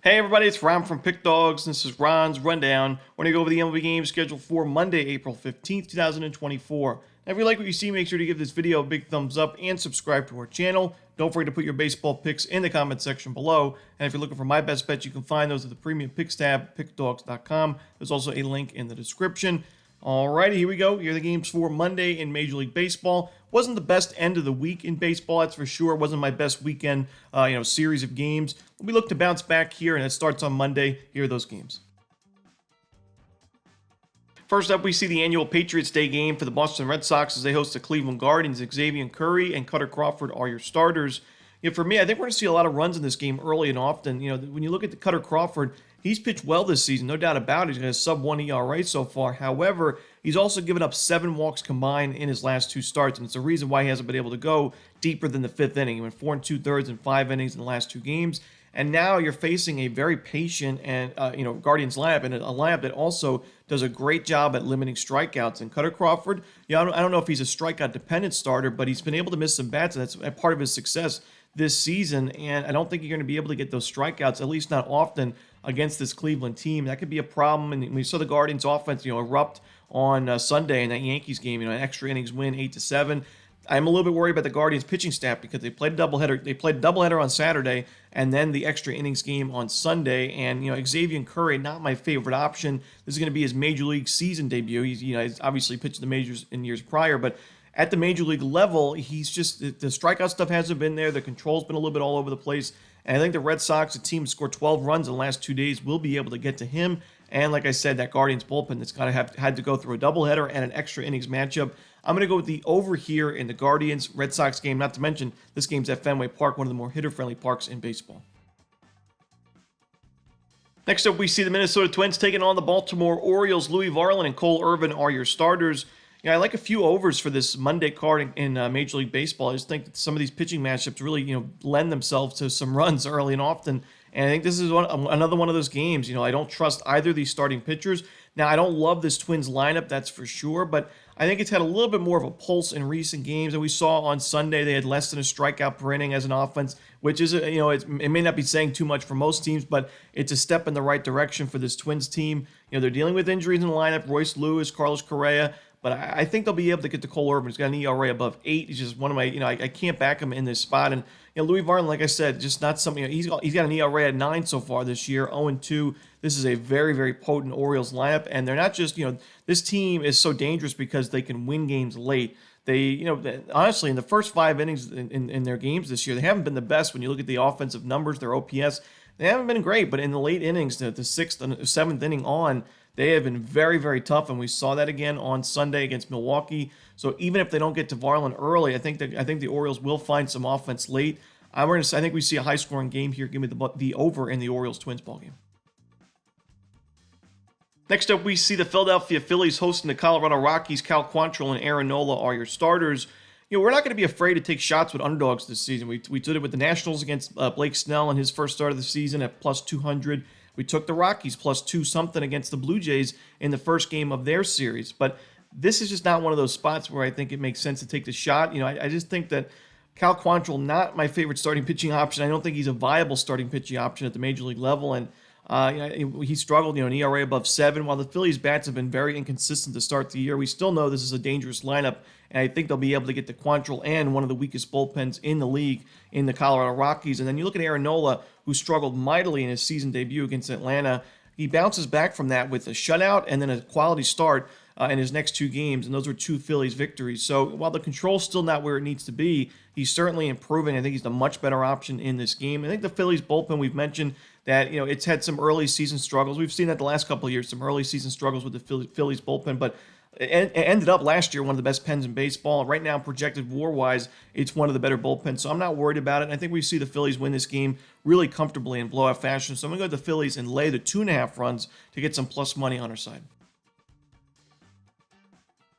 Hey everybody, it's Ron from Pick Dogs. This is Ron's Rundown. We're going to go over the MLB games scheduled for Monday, April 15th, 2024. Now, if you like what you see, make sure to give this video a big thumbs up and subscribe to our channel. Don't forget to put your baseball picks in the comment section below. And if you're looking for my best bets, you can find those at the Premium Picks tab, pickdogs.com. There's also a link in the description. Alrighty, here we go. Here are the games for Monday in Major League Baseball. Wasn't the best end of the week in baseball, that's for sure. Wasn't my best weekend, series of games. We look to bounce back here, and it starts on Monday. Here are those games. First up, we see the annual Patriots Day game for the Boston Red Sox as they host the Cleveland Guardians. Xavier Curry and Cutter Crawford are your starters. For me, I think we're going to see a lot of runs in this game early and often. When you look at the Cutter Crawford, he's pitched well this season, no doubt about it. He's got a sub-1 ERA so far. However, he's also given up 7 walks combined in his last 2 starts, and it's the reason why he hasn't been able to go deeper than the 5th inning. He went 4 2/3 in 5 innings in the last 2 games. And now you're facing a very patient and Guardians lineup, and a lineup that also does a great job at limiting strikeouts. And Cutter Crawford, I don't know if he's a strikeout-dependent starter, but he's been able to miss some bats, and that's a part of his success this season. And I don't think you're going to be able to get those strikeouts, at least not often, against this Cleveland team. That could be a problem. And we saw the Guardians' offense, erupt on Sunday in that Yankees game. An extra innings win, 8-7. I'm a little bit worried about the Guardians pitching staff because they played a doubleheader. They played a doubleheader on Saturday and then the extra innings game on Sunday. And Xavier Curry, not my favorite option. This is going to be his major league season debut. He's obviously pitched the majors in years prior, but at the major league level, he's just the strikeout stuff hasn't been there. The control's been a little bit all over the place. And I think the Red Sox, a team scored 12 runs in the last 2 days, will be able to get to him. And like I said, that Guardians bullpen that's had to go through a doubleheader and an extra innings matchup. I'm going to go with the over here in the Guardians Red Sox game, not to mention this game's at Fenway Park, one of the more hitter-friendly parks in baseball. Next up, we see the Minnesota Twins taking on the Baltimore Orioles. Louis Varland and Cole Irvin are your starters. I like a few overs for this Monday card in Major League Baseball. I just think that some of these pitching matchups really, lend themselves to some runs early and often. And I think this is another one of those games. I don't trust either of these starting pitchers. Now, I don't love this Twins lineup, that's for sure, but I think it's had a little bit more of a pulse in recent games. And we saw on Sunday they had less than a strikeout per inning as an offense, which is, it may not be saying too much for most teams, but it's a step in the right direction for this Twins team. They're dealing with injuries in the lineup, Royce Lewis, Carlos Correa. But I think they'll be able to get to Cole Irvin. He's got an ERA above 8. He's just one of my, I can't back him in this spot. And, Louis Varland, like I said, just not something, he's got an ERA at 9 so far this year, 0-2. This is a very, very potent Orioles lineup. And they're not just, this team is so dangerous because they can win games late. They, honestly, in the first 5 innings in their games this year, they haven't been the best when you look at the offensive numbers, their OPS. They haven't been great, but in the late innings, the 6th and 7th inning on, they have been very, very tough, and we saw that again on Sunday against Milwaukee. So even if they don't get to Varland early, I think the Orioles will find some offense late. I think we see a high-scoring game here. Give me the over in the Orioles-Twins ballgame. Next up, we see the Philadelphia Phillies hosting the Colorado Rockies. Cal Quantrill and Aaron Nola are your starters. We're not going to be afraid to take shots with underdogs this season. We did it with the Nationals against Blake Snell in his first start of the season at plus 200. We took the Rockies plus 2-something against the Blue Jays in the first game of their series. But this is just not one of those spots where I think it makes sense to take the shot. I just think that Cal Quantrill, not my favorite starting pitching option. I don't think he's a viable starting pitching option at the major league level. And he struggled, an ERA above 7. While the Phillies' bats have been very inconsistent to start the year, we still know this is a dangerous lineup, and I think they'll be able to get to Quantrill and one of the weakest bullpens in the league in the Colorado Rockies. And then you look at Aaron Nola, who struggled mightily in his season debut against Atlanta. He bounces back from that with a shutout and then a quality start in his next 2 games, and those were 2 Phillies victories. So while the control's still not where it needs to be, he's certainly improving. I think he's a much better option in this game. I think the Phillies bullpen, we've mentioned that it's had some early season struggles. We've seen that the last couple of years, some early season struggles with the Phillies bullpen, but it ended up last year one of the best pens in baseball. Right now, projected WAR-wise, it's one of the better bullpens, so I'm not worried about it. And I think we see the Phillies win this game really comfortably in blowout fashion. So I'm going to go to the Phillies and lay the 2.5 runs to get some plus money on our side.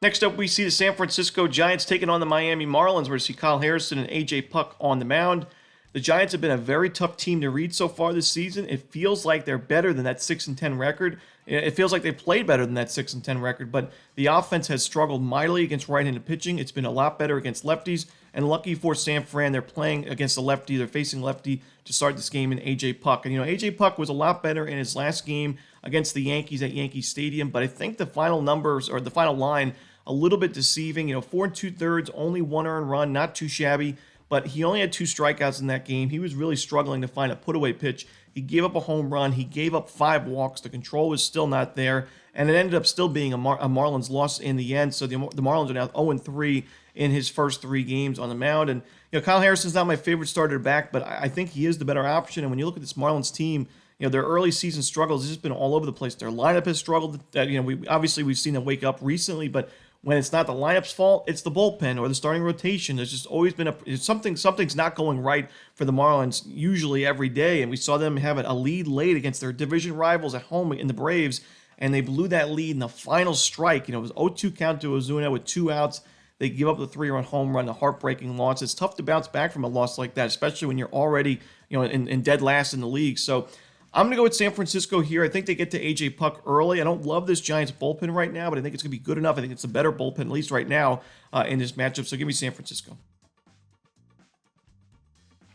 Next up, we see the San Francisco Giants taking on the Miami Marlins. We're going to see Kyle Harrison and A.J. Puck on the mound. The Giants have been a very tough team to read so far this season. It feels like they're better than that 6-10 record. It feels like they played better than that 6-10 record, but the offense has struggled mightily against right-handed pitching. It's been a lot better against lefties, And lucky for San Fran, they're playing against a lefty. They're facing lefty to start this game in A.J. Puck. And, A.J. Puck was a lot better in his last game against the Yankees at Yankee Stadium. But I think the final numbers, or the final line, a little bit deceiving. 4 2/3, only 1 earned run, not too shabby. But he only had 2 strikeouts in that game. He was really struggling to find a put-away pitch. He gave up a home run. He gave up 5 walks. The control was still not there. And it ended up still being a Marlins loss in the end. So the Marlins are now 0-3 in his first 3 games on the mound. And, Kyle Harrison's not my favorite starter back, but I think he is the better option. And when you look at this Marlins team, their early season struggles has just been all over the place. Their lineup has struggled. We've seen them wake up recently, but when it's not the lineup's fault, it's the bullpen or the starting rotation. There's just always been something's not going right for the Marlins usually every day. And we saw them have a lead late against their division rivals at home in the Braves, and they blew that lead in the final strike. It was 0-2 count to Ozuna with 2 outs. They give up the 3-run home run, a heartbreaking loss. It's tough to bounce back from a loss like that, especially when you're already in dead last in the league. So I'm going to go with San Francisco here. I think they get to A.J. Puck early. I don't love this Giants bullpen right now, but I think it's going to be good enough. I think it's a better bullpen, at least right now, in this matchup. So give me San Francisco.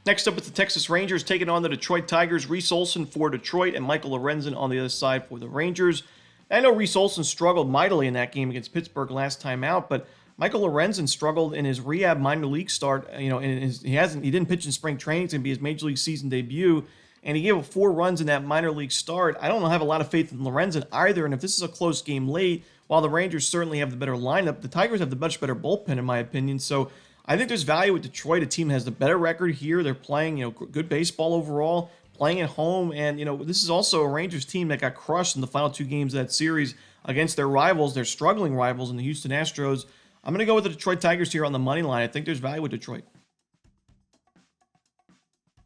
Next up, it's the Texas Rangers taking on the Detroit Tigers. Reese Olson for Detroit and Michael Lorenzen on the other side for the Rangers. I know Reese Olson struggled mightily in that game against Pittsburgh last time out, but Michael Lorenzen struggled in his rehab minor league start. He didn't pitch in spring training. It's going to be his major league season debut. And he gave up 4 runs in that minor league start. I don't have a lot of faith in Lorenzen either. And if this is a close game late, while the Rangers certainly have the better lineup, the Tigers have the much better bullpen, in my opinion. So I think there's value with Detroit. A team that has the better record here. They're playing, good baseball overall, playing at home. And, this is also a Rangers team that got crushed in the final 2 games of that series against their rivals, their struggling rivals in the Houston Astros. I'm going to go with the Detroit Tigers here on the money line. I think there's value with Detroit.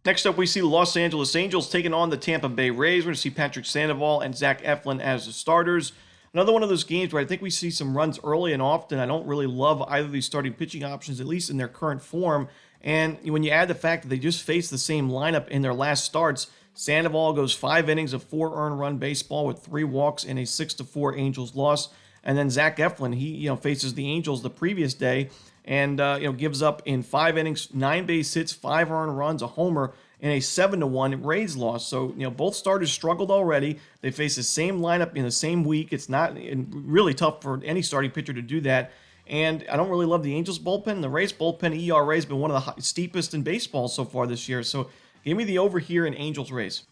Next up, we see the Los Angeles Angels taking on the Tampa Bay Rays. We're going to see Patrick Sandoval and Zach Eflin as the starters. Another one of those games where I think we see some runs early and often. I don't really love either of these starting pitching options, at least in their current form. And when you add the fact that they just faced the same lineup in their last starts, Sandoval goes 5 innings of 4 earned run baseball with 3 walks in a 6-4 Angels loss. And then Zach Eflin, he faces the Angels the previous day and gives up in 5 innings, 9 base hits, 5 earned runs, a homer, in a 7-1 Rays loss. So, both starters struggled already. They face the same lineup in the same week. It's not really tough for any starting pitcher to do that. And I don't really love the Angels bullpen. The Rays bullpen ERA has been one of the steepest in baseball so far this year. So give me the over here in Angels Rays.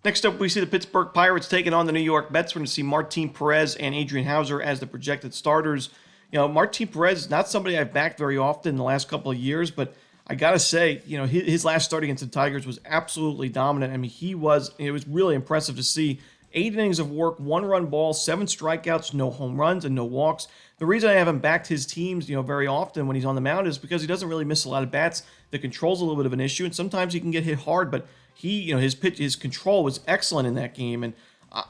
Next up, we see the Pittsburgh Pirates taking on the New York Mets. We're going to see Martin Perez and Adrian Hauser as the projected starters. Martin Perez is not somebody I've backed very often in the last couple of years, but I got to say, his last start against the Tigers was absolutely dominant. I mean, it was really impressive to see 8 innings of work, 1-run ball, 7 strikeouts, no home runs, and no walks. The reason I haven't backed his teams, very often when he's on the mound is because he doesn't really miss a lot of bats. The control's a little bit of an issue, and sometimes he can get hit hard, but his control was excellent in that game. And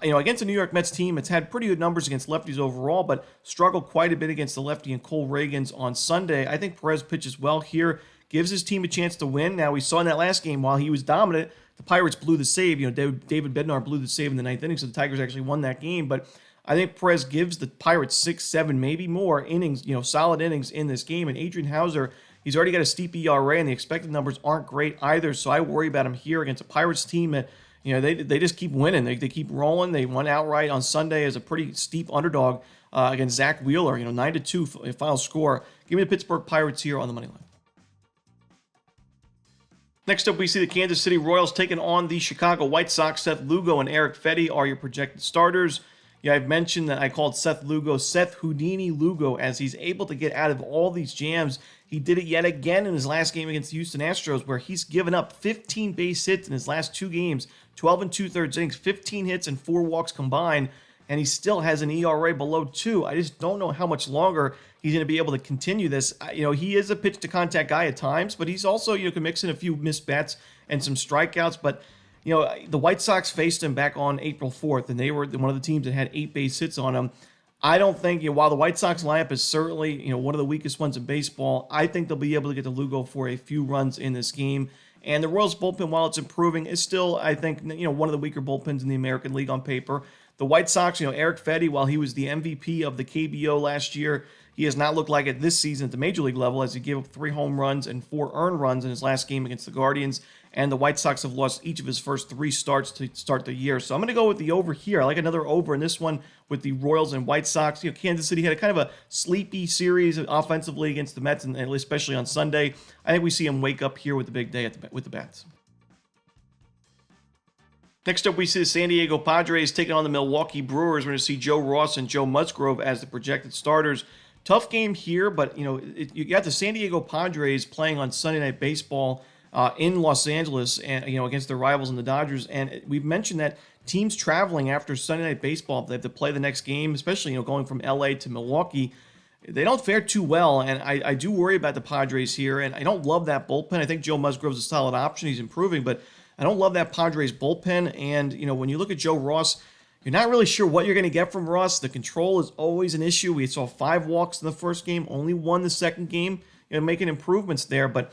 against the New York Mets team, it's had pretty good numbers against lefties overall, but struggled quite a bit against the lefty and Cole Reagans on Sunday. I think Perez pitches well here, gives his team a chance to win. Now, we saw in that last game, while he was dominant, the Pirates blew the save. David Bednar blew the save in the 9th inning, so the Tigers actually won that game. But I think Perez gives the Pirates 6, 7, maybe more innings, solid innings in this game. And Adrian Hauser, he's already got a steep ERA, and the expected numbers aren't great either. So I worry about him here against a Pirates team that, they just keep winning. They keep rolling. They won outright on Sunday as a pretty steep underdog against Zach Wheeler. 9-2 final score. Give me the Pittsburgh Pirates here on the money line. Next up, we see the Kansas City Royals taking on the Chicago White Sox. Seth Lugo and Eric Fedde are your projected starters. I've mentioned that I called Seth Lugo Seth Houdini Lugo, as he's able to get out of all these jams. He did it yet again in his last game against the Houston Astros, where he's given up 15 base hits in his last 2 games, 12 2/3 innings, 15 hits and 4 walks combined, and he still has an ERA below 2. I just don't know how much longer he's going to be able to continue this. He is a pitch-to-contact guy at times, but he's also, can mix in a few missed bats and some strikeouts. But, the White Sox faced him back on April 4th, and they were one of the teams that had 8 base hits on him. I don't think, while the White Sox lineup is certainly, one of the weakest ones in baseball, I think they'll be able to get to Lugo for a few runs in this game. And the Royals bullpen, while it's improving, is still, I think, one of the weaker bullpens in the American League on paper. The White Sox, Eric Fedde, while he was the MVP of the KBO last year, he has not looked like it this season at the major league level, as he gave up 3 home runs and 4 earned runs in his last game against the Guardians. And the White Sox have lost each of his first 3 starts to start the year. So I'm going to go with the over here. I like another over in this one with the Royals and White Sox. Kansas City had a kind of a sleepy series offensively against the Mets, and especially on Sunday. I think we see him wake up here with the big day with the bats. Next up, we see the San Diego Padres taking on the Milwaukee Brewers. We're going to see Joe Ross and Joe Musgrove as the projected starters. Tough game here, but you got the San Diego Padres playing on Sunday Night Baseball in Los Angeles, and against their rivals in the Dodgers. And we've mentioned that teams traveling after Sunday Night Baseball, if they have to play the next game, especially going from LA to Milwaukee, they don't fare too well. And I do worry about the Padres here, and I don't love that bullpen. I think Joe Musgrove's a solid option. He's improving, but I don't love that Padres bullpen. And when you look at Joe Ross, you're not really sure what you're going to get from Ross. The control is always an issue. We saw 5 walks in the first game, only 1 the second game. Making improvements there, but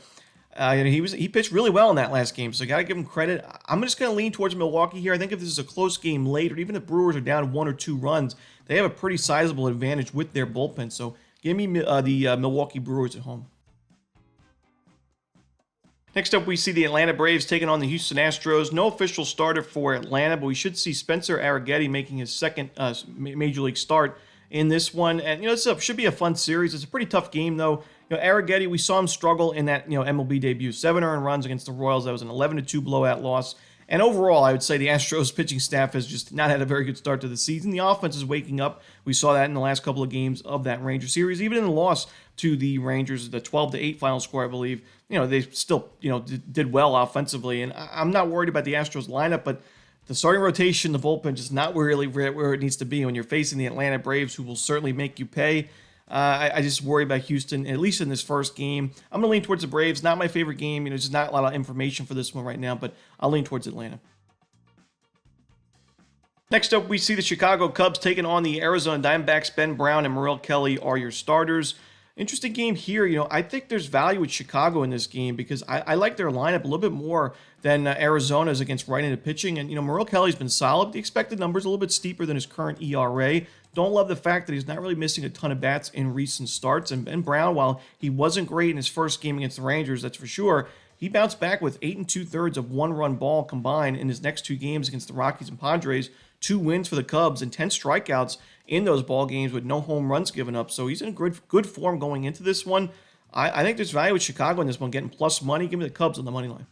he pitched really well in that last game, so you got to give him credit. I'm just going to lean towards Milwaukee here. I think if this is a close game late, or even if Brewers are down 1 or 2 runs, they have a pretty sizable advantage with their bullpen. So give me the Milwaukee Brewers at home. Next up, we see the Atlanta Braves taking on the Houston Astros. No official starter for Atlanta, but we should see Spencer Arrighetti making his second major league start in this one. And this should be a fun series. It's a pretty tough game, though. Arrighetti, we saw him struggle in that MLB debut. 7 earned runs against the Royals. That was an 11-2 blowout loss. And overall, I would say the Astros pitching staff has just not had a very good start to the season. The offense is waking up. We saw that in the last couple of games of that Ranger series. Even in the loss to the Rangers, the 12-8 final score, I believe, they still did well offensively. And I'm not worried about the Astros lineup, but the starting rotation, the bullpen, just not really where it needs to be when you're facing the Atlanta Braves, who will certainly make you pay. I just worry about Houston, at least in this first game. I'm going to lean towards the Braves. Not my favorite game. There's not a lot of information for this one right now, but I'll lean towards Atlanta. Next up, we see the Chicago Cubs taking on the Arizona Diamondbacks. Ben Brown and Merrill Kelly are your starters. Interesting game here. I think there's value with Chicago in this game because I like their lineup a little bit more than Arizona's against right-handed pitching. And, Merrill Kelly's been solid. The expected number's a little bit steeper than his current ERA. Don't love the fact that he's not really missing a ton of bats in recent starts. And Ben Brown, while he wasn't great in his first game against the Rangers, that's for sure, he bounced back with 8 2/3 of one-run ball combined in his next 2 games against the Rockies and Padres. 2 wins for the Cubs and 10 strikeouts in those ball games with no home runs given up. So he's in good form going into this one. I think there's value with Chicago in this one, getting plus money. Give me the Cubs on the money line.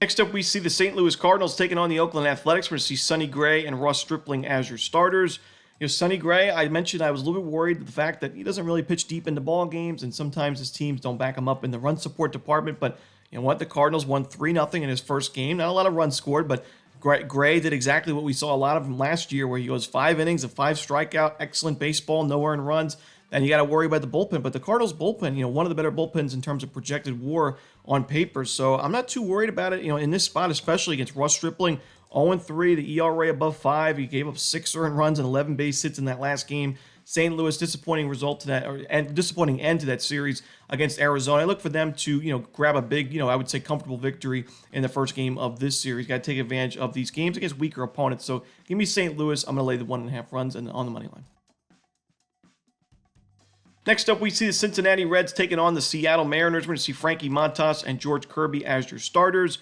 Next up, we see the St. Louis Cardinals taking on the Oakland Athletics. We're going to see Sonny Gray and Ross Stripling as your starters. Sonny Gray, I mentioned I was a little bit worried with the fact that he doesn't really pitch deep into ball games, and sometimes his teams don't back him up in the run support department. But you know what? The Cardinals won 3-0 in his first game. Not a lot of runs scored, but Gray did exactly what we saw a lot of him last year, where he goes 5 innings of 5 strikeout, excellent baseball, no earned runs. And you got to worry about the bullpen. But the Cardinals bullpen, one of the better bullpens in terms of projected WAR on paper. So I'm not too worried about it, in this spot, especially against Ross Stripling. 0-3, the ERA above 5. He gave up 6 earned runs and 11 base hits in that last game. St. Louis, disappointing result to that, and disappointing end to that series against Arizona. I look for them to, grab a big, I would say comfortable victory in the first game of this series. Got to take advantage of these games against weaker opponents. So give me St. Louis. I'm going to lay the 1.5 runs and on the money line. Next up, we see the Cincinnati Reds taking on the Seattle Mariners. We're going to see Frankie Montas and George Kirby as your starters.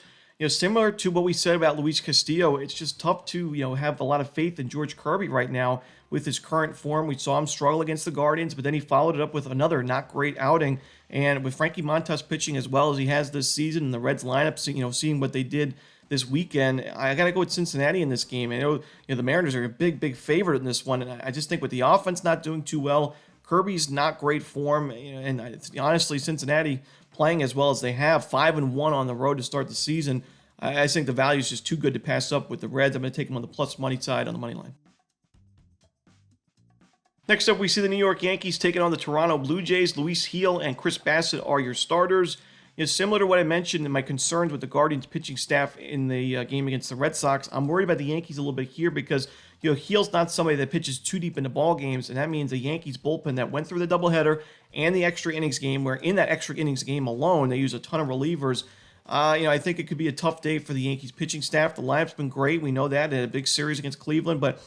Similar to what we said about Luis Castillo, it's just tough to, have a lot of faith in George Kirby right now with his current form. We saw him struggle against the Guardians, but then he followed it up with another not great outing. And with Frankie Montas pitching as well as he has this season, and the Reds lineup, seeing what they did this weekend, I got to go with Cincinnati in this game. I know, the Mariners are a big favorite in this one, and I just think with the offense not doing too well, Kirby's not great form, and honestly, Cincinnati playing as well as they have, 5-1 on the road to start the season. I think the value is just too good to pass up with the Reds. I'm going to take them on the plus money side on the money line. Next up, we see the New York Yankees taking on the Toronto Blue Jays. Luis Gil and Chris Bassett are your starters. Similar to what I mentioned in my concerns with the Guardians pitching staff in the game against the Red Sox, I'm worried about the Yankees a little bit here because Gil's not somebody that pitches too deep into ball games, and that means the Yankees bullpen that went through the doubleheader and the extra innings game, where in that extra innings game alone they use a ton of relievers. I think it could be a tough day for the Yankees pitching staff. The lineup's been great. We know that. They had a big series against Cleveland, but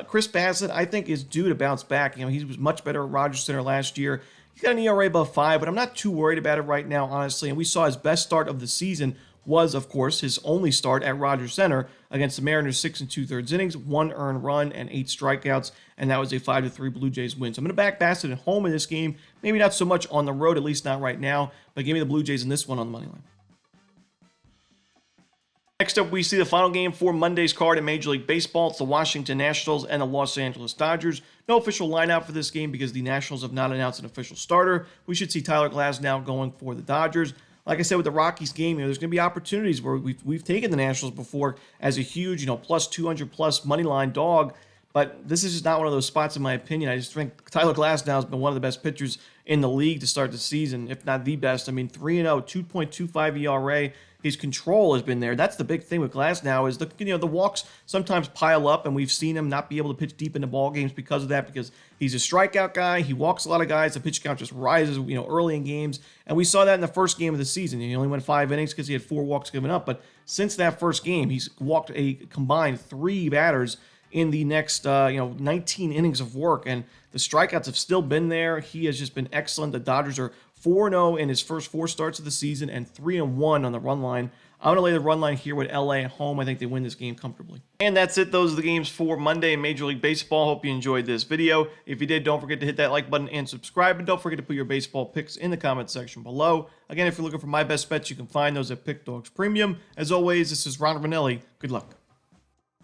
Chris Bassitt, I think, is due to bounce back. He was much better at Rogers Center last year. He's got an ERA above 5, but I'm not too worried about it right now, honestly. And we saw his best start of the season was, of course, his only start at Rogers Center against the Mariners, 6 2/3 innings, 1 earned run, and 8 strikeouts, and that was a 5-3 Blue Jays win. So I'm going to back Bassitt at home in this game. Maybe not so much on the road, at least not right now, but give me the Blue Jays in this one on the money line. Next up, we see the final game for Monday's card in Major League Baseball. It's the Washington Nationals and the Los Angeles Dodgers. No official lineup for this game because the Nationals have not announced an official starter. We should see Tyler Glasnow going for the Dodgers. Like I said with the Rockies game, there's going to be opportunities where we've taken the Nationals before as a huge, plus 200 plus money line dog. But this is just not one of those spots, in my opinion. I just think Tyler Glasnow has been one of the best pitchers in the league to start the season, if not the best. 3-0, 2.25 ERA. His control has been there. That's the big thing with Glasnow is the walks sometimes pile up, and we've seen him not be able to pitch deep into ball games because of that. Because he's a strikeout guy, he walks a lot of guys. The pitch count just rises, early in games, and we saw that in the first game of the season. He only went 5 innings because he had 4 walks given up. But since that first game, he's walked a combined 3 batters in the next 19 innings of work, and the strikeouts have still been there. He has just been excellent. The Dodgers are 4-0 in his first 4 starts of the season and 3-1 on the run line. I'm going to lay the run line here with LA at home. I think they win this game comfortably. And that's it. Those are the games for Monday in Major League Baseball. Hope you enjoyed this video. If you did, don't forget to hit that like button and subscribe. And don't forget to put your baseball picks in the comment section below. Again, if you're looking for my best bets, you can find those at Pick Dogs Premium. As always, this is Ron Ranelli. Good luck.